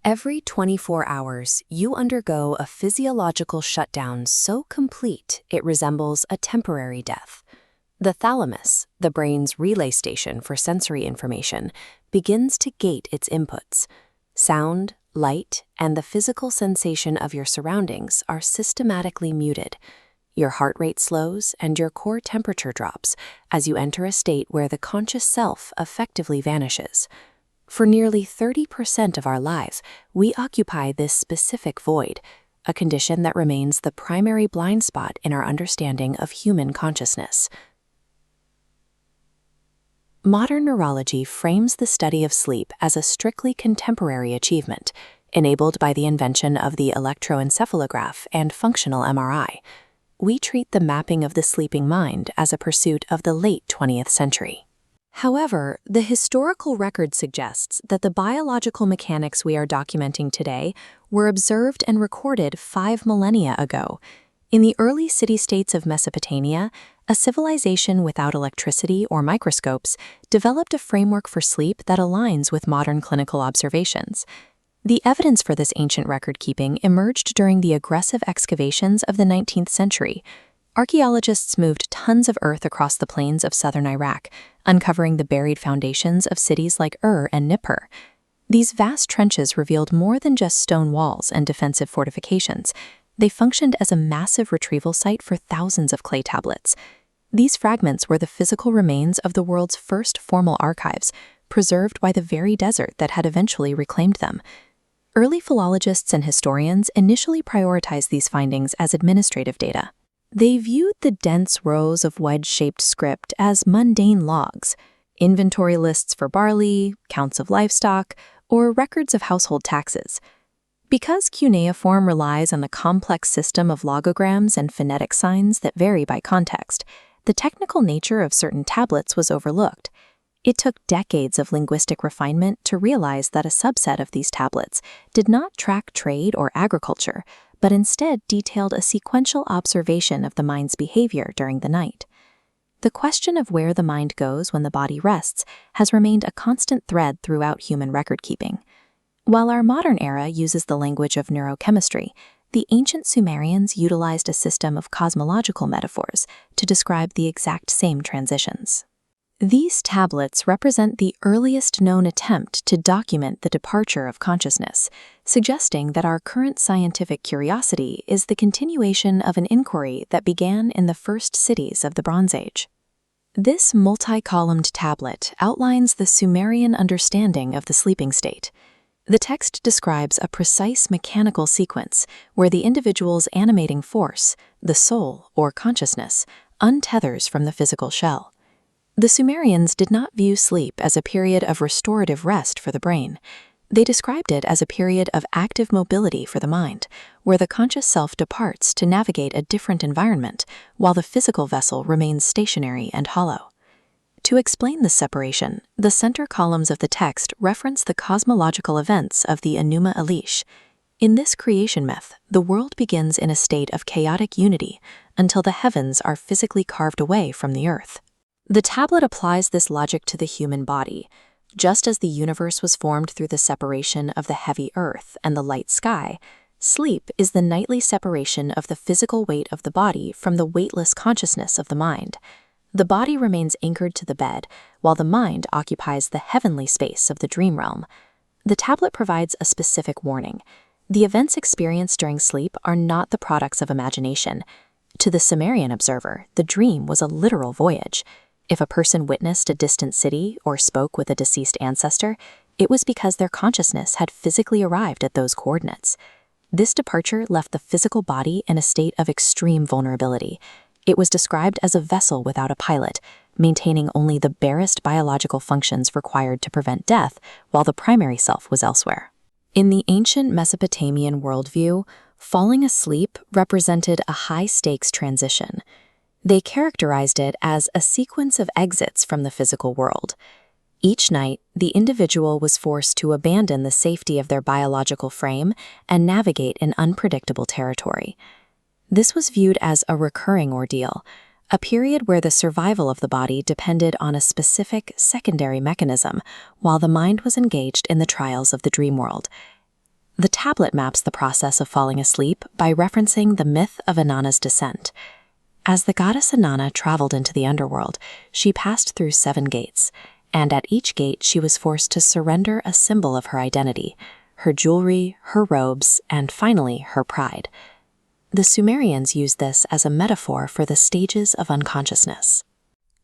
Every 24 hours, you undergo a physiological shutdown so complete it resembles a temporary death. The thalamus, the brain's relay station for sensory information, begins to gate its inputs. Sound, light, and the physical sensation of your surroundings are systematically muted. Your heart rate slows and your core temperature drops as you enter a state where the conscious self effectively vanishes. For nearly 30% of our lives, we occupy this specific void, a condition that remains the primary blind spot in our understanding of human consciousness. Modern neurology frames the study of sleep as a strictly contemporary achievement, enabled by the invention of the electroencephalograph and functional MRI. We treat the mapping of the sleeping mind as a pursuit of the late 20th century. However, the historical record suggests that the biological mechanics we are documenting today were observed and recorded 5 millennia ago. In the early city-states of Mesopotamia, a civilization without electricity or microscopes developed a framework for sleep that aligns with modern clinical observations. The evidence for this ancient record-keeping emerged during the aggressive excavations of the 19th century. Archaeologists moved tons of earth across the plains of southern Iraq, uncovering the buried foundations of cities like Ur and Nippur. These vast trenches revealed more than just stone walls and defensive fortifications. They functioned as a massive retrieval site for thousands of clay tablets. These fragments were the physical remains of the world's first formal archives, preserved by the very desert that had eventually reclaimed them. Early philologists and historians initially prioritized these findings as administrative data. They viewed the dense rows of wedge-shaped script as mundane logs, inventory lists for barley, counts of livestock, or records of household taxes. Because cuneiform relies on a complex system of logograms and phonetic signs that vary by context, the technical nature of certain tablets was overlooked. It took decades of linguistic refinement to realize that a subset of these tablets did not track trade or agriculture, but instead detailed a sequential observation of the mind's behavior during the night. The question of where the mind goes when the body rests has remained a constant thread throughout human record-keeping. While our modern era uses the language of neurochemistry, the ancient Sumerians utilized a system of cosmological metaphors to describe the exact same transitions. These tablets represent the earliest known attempt to document the departure of consciousness, suggesting that our current scientific curiosity is the continuation of an inquiry that began in the first cities of the Bronze Age. This multi-columned tablet outlines the Sumerian understanding of the sleeping state. The text describes a precise mechanical sequence where the individual's animating force, the soul or consciousness, untethers from the physical shell. The Sumerians did not view sleep as a period of restorative rest for the brain. They described it as a period of active mobility for the mind, where the conscious self departs to navigate a different environment, while the physical vessel remains stationary and hollow. To explain this separation, the center columns of the text reference the cosmological events of the Enuma Elish. In this creation myth, the world begins in a state of chaotic unity until the heavens are physically carved away from the earth. The tablet applies this logic to the human body. Just as the universe was formed through the separation of the heavy earth and the light sky, sleep is the nightly separation of the physical weight of the body from the weightless consciousness of the mind. The body remains anchored to the bed, while the mind occupies the heavenly space of the dream realm. The tablet provides a specific warning. The events experienced during sleep are not the products of imagination. To the Sumerian observer, the dream was a literal voyage. If a person witnessed a distant city or spoke with a deceased ancestor, it was because their consciousness had physically arrived at those coordinates. This departure left the physical body in a state of extreme vulnerability. It was described as a vessel without a pilot, maintaining only the barest biological functions required to prevent death, while the primary self was elsewhere. In the ancient Mesopotamian worldview, falling asleep represented a high-stakes transition. They characterized it as a sequence of exits from the physical world. Each night, the individual was forced to abandon the safety of their biological frame and navigate an unpredictable territory. This was viewed as a recurring ordeal, a period where the survival of the body depended on a specific secondary mechanism, while the mind was engaged in the trials of the dream world. The tablet maps the process of falling asleep by referencing the myth of Inanna's descent. As the goddess Inanna traveled into the underworld, she passed through 7 gates, and at each gate she was forced to surrender a symbol of her identity, her jewelry, her robes, and finally her pride. The Sumerians used this as a metaphor for the stages of unconsciousness.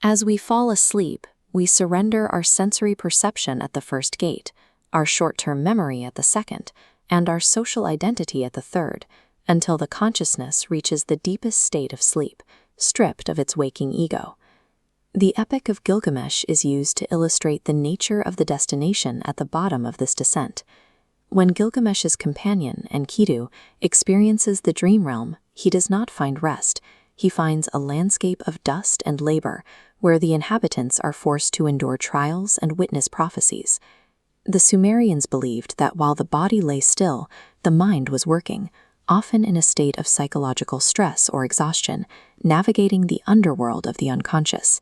As we fall asleep, we surrender our sensory perception at the first gate, our short-term memory at the second, and our social identity at the third, until the consciousness reaches the deepest state of sleep, stripped of its waking ego. The Epic of Gilgamesh is used to illustrate the nature of the destination at the bottom of this descent. When Gilgamesh's companion, Enkidu, experiences the dream realm, he does not find rest. He finds a landscape of dust and labor, where the inhabitants are forced to endure trials and witness prophecies. The Sumerians believed that while the body lay still, the mind was working, often in a state of psychological stress or exhaustion, navigating the underworld of the unconscious.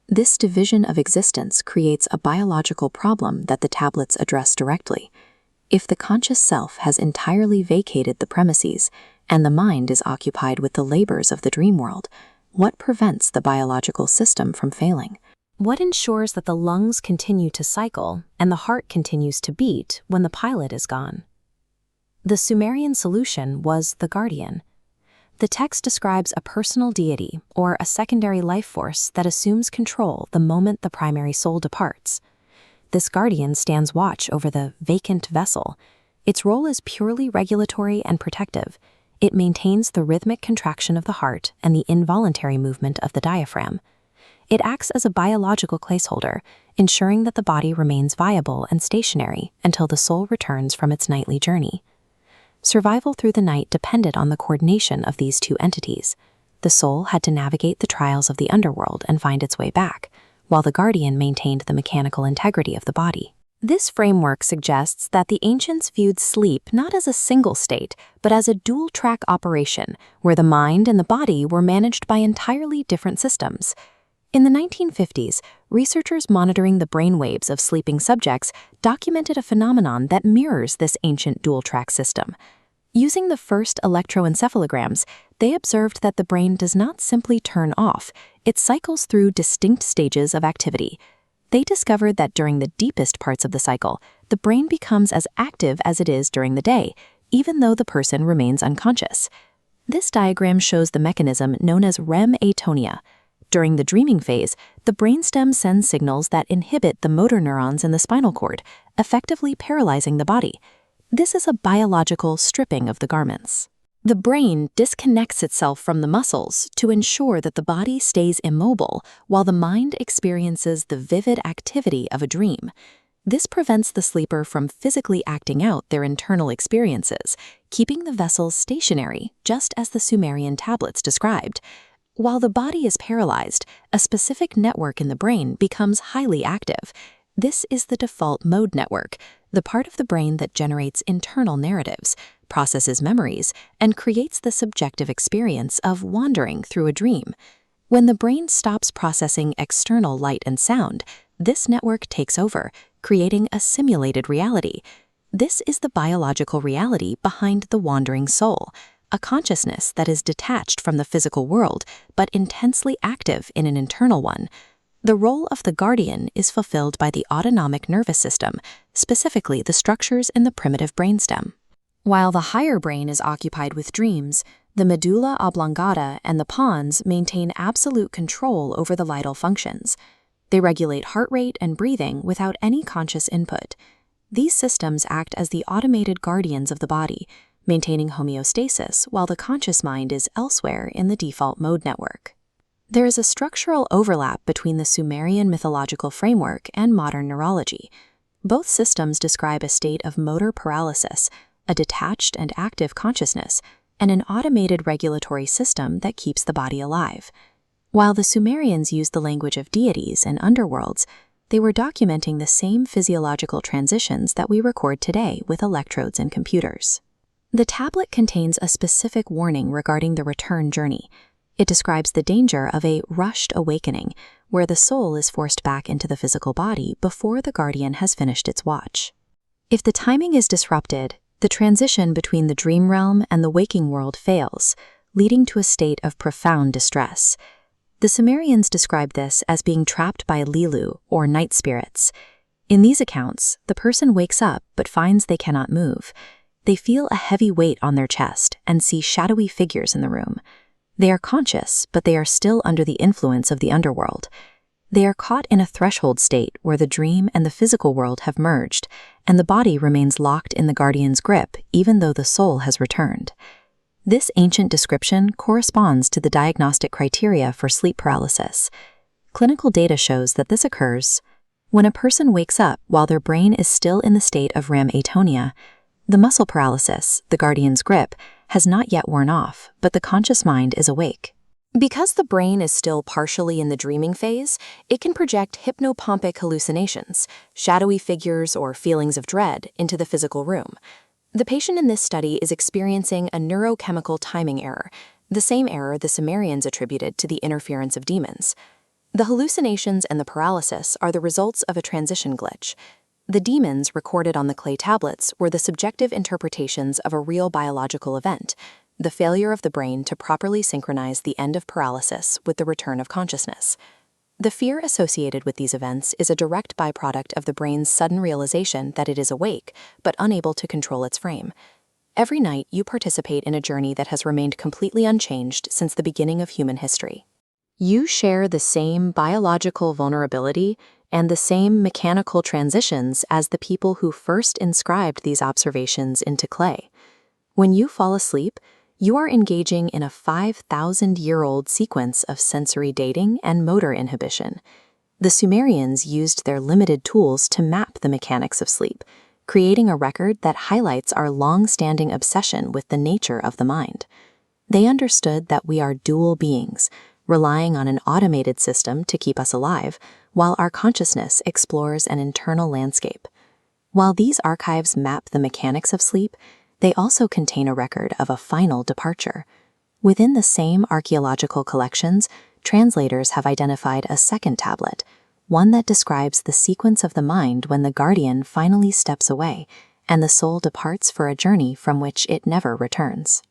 This division of existence creates a biological problem that the tablets address directly. If the conscious self has entirely vacated the premises, and the mind is occupied with the labors of the dream world, what prevents the biological system from failing? What ensures that the lungs continue to cycle and the heart continues to beat when the pilot is gone? The Sumerian solution was the guardian. The text describes a personal deity or a secondary life force that assumes control the moment the primary soul departs. This guardian stands watch over the vacant vessel. Its role is purely regulatory and protective. It maintains the rhythmic contraction of the heart and the involuntary movement of the diaphragm. It acts as a biological placeholder, ensuring that the body remains viable and stationary until the soul returns from its nightly journey. Survival through the night depended on the coordination of these two entities. The soul had to navigate the trials of the underworld and find its way back, while the guardian maintained the mechanical integrity of the body. This framework suggests that the ancients viewed sleep not as a single state, but as a dual-track operation, where the mind and the body were managed by entirely different systems. In the 1950s, researchers monitoring the brainwaves of sleeping subjects documented a phenomenon that mirrors this ancient dual-track system. Using the first electroencephalograms, they observed that the brain does not simply turn off, it cycles through distinct stages of activity. They discovered that during the deepest parts of the cycle, the brain becomes as active as it is during the day, even though the person remains unconscious. This diagram shows the mechanism known as REM atonia. During the dreaming phase, the brainstem sends signals that inhibit the motor neurons in the spinal cord, effectively paralyzing the body. This is a biological stripping of the garments. The brain disconnects itself from the muscles to ensure that the body stays immobile while the mind experiences the vivid activity of a dream. This prevents the sleeper from physically acting out their internal experiences, keeping the vessels stationary, just as the Sumerian tablets described. While the body is paralyzed, a specific network in the brain becomes highly active. This is the default mode network, the part of the brain that generates internal narratives, processes memories, and creates the subjective experience of wandering through a dream. When the brain stops processing external light and sound, this network takes over, creating a simulated reality. This is the biological reality behind the wandering soul, a consciousness that is detached from the physical world, but intensely active in an internal one. The role of the guardian is fulfilled by the autonomic nervous system, specifically the structures in the primitive brainstem. While the higher brain is occupied with dreams, the medulla oblongata and the pons maintain absolute control over the vital functions. They regulate heart rate and breathing without any conscious input. These systems act as the automated guardians of the body, maintaining homeostasis while the conscious mind is elsewhere in the default mode network. There is a structural overlap between the Sumerian mythological framework and modern neurology. Both systems describe a state of motor paralysis, a detached and active consciousness, and an automated regulatory system that keeps the body alive. While the Sumerians used the language of deities and underworlds, they were documenting the same physiological transitions that we record today with electrodes and computers. The tablet contains a specific warning regarding the return journey. It describes the danger of a rushed awakening, where the soul is forced back into the physical body before the guardian has finished its watch. If the timing is disrupted, The transition between the dream realm and the waking world fails, leading to a state of profound distress. The Sumerians describe this as being trapped by Lilu, or night spirits. In these accounts, the person wakes up but finds they cannot move. They feel a heavy weight on their chest and see shadowy figures in the room. They are conscious, but they are still under the influence of the underworld. They are caught in a threshold state where the dream and the physical world have merged, and the body remains locked in the guardian's grip even though the soul has returned. This ancient description corresponds to the diagnostic criteria for sleep paralysis. Clinical data shows that this occurs when a person wakes up while their brain is still in the state of REM atonia. The muscle paralysis, the guardian's grip, has not yet worn off, but the conscious mind is awake. Because the brain is still partially in the dreaming phase, it can project hypnopompic hallucinations, shadowy figures or feelings of dread, into the physical room. The patient in this study is experiencing a neurochemical timing error, the same error the Sumerians attributed to the interference of demons. The hallucinations and the paralysis are the results of a transition glitch. The demons recorded on the clay tablets were the subjective interpretations of a real biological event, the failure of the brain to properly synchronize the end of paralysis with the return of consciousness. The fear associated with these events is a direct byproduct of the brain's sudden realization that it is awake, but unable to control its frame. Every night, you participate in a journey that has remained completely unchanged since the beginning of human history. You share the same biological vulnerability and the same mechanical transitions as the people who first inscribed these observations into clay. When you fall asleep, you are engaging in a 5,000-year-old sequence of sensory dating and motor inhibition. The Sumerians used their limited tools to map the mechanics of sleep, creating a record that highlights our long-standing obsession with the nature of the mind. They understood that we are dual beings, relying on an automated system to keep us alive, while our consciousness explores an internal landscape. While these archives map the mechanics of sleep, they also contain a record of a final departure. Within the same archaeological collections, translators have identified a second tablet, one that describes the sequence of the mind when the guardian finally steps away and the soul departs for a journey from which it never returns.